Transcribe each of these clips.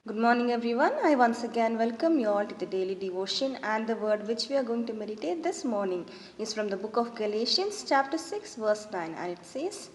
Good morning, everyone. I once again welcome you all to the daily devotion, and the word which we are going to meditate this morning is from the book of Galatians, chapter 6, verse 9, and it says,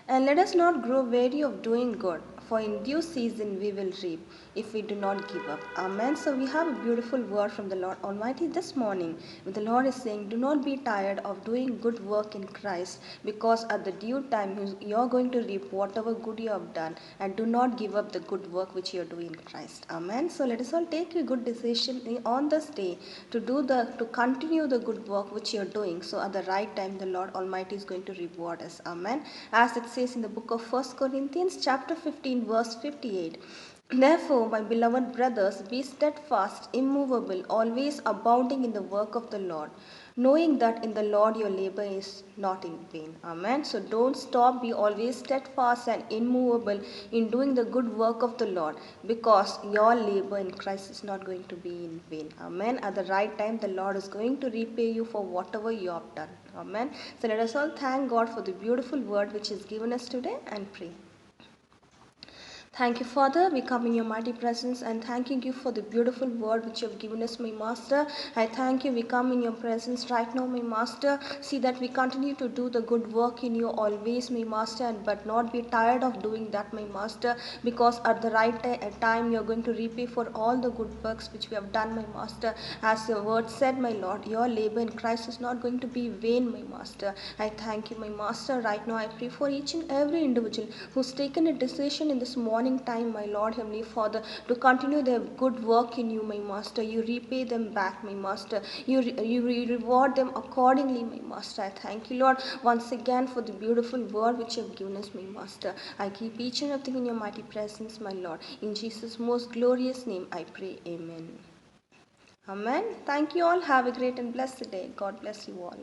"And let us not grow weary of doing good, for in due season we will reap if we do not give up." Amen. So we have a beautiful word from the Lord Almighty this morning. The Lord is saying, do not be tired of doing good work in Christ, because at the due time you are going to reap whatever good you have done, and do not give up the good work which you are doing in Christ. Amen. So let us all take a good decision on this day to continue the good work which you are doing. So at the right time the Lord Almighty is going to reward us. Amen. As it says in the book of 1 Corinthians chapter 15 verse 58. Therefore, my beloved brothers, be steadfast, immovable, always abounding in the work of the Lord, knowing that in the Lord your labor is not in vain. Amen. So don't stop, be always steadfast and immovable in doing the good work of the Lord, because your labor in Christ is not going to be in vain. Amen. At the right time, the Lord is going to repay you for whatever you have done. Amen. So let us all thank God for the beautiful word which is given us today and pray. Thank you, Father. We come in your mighty presence and thanking you for the beautiful word which you have given us, my Master. I thank you. We come in your presence right now, my Master. See that we continue to do the good work in you always, my Master, but not be tired of doing that, my Master, because at the right time you are going to repay for all the good works which we have done, my Master. As your word said, my Lord, your labor in Christ is not going to be vain, my Master. I thank you, my Master. Right now I pray for each and every individual who's taken a decision in this morning time, my Lord, Heavenly Father, to continue their good work in you, my Master. You repay them back, my Master. You reward them accordingly, my Master. I thank you, Lord, once again for the beautiful word which you have given us, my Master. I keep each and everything in your mighty presence, my Lord. In Jesus' most glorious name I pray. Amen. Amen. Thank you all. Have a great and blessed day. God bless you all.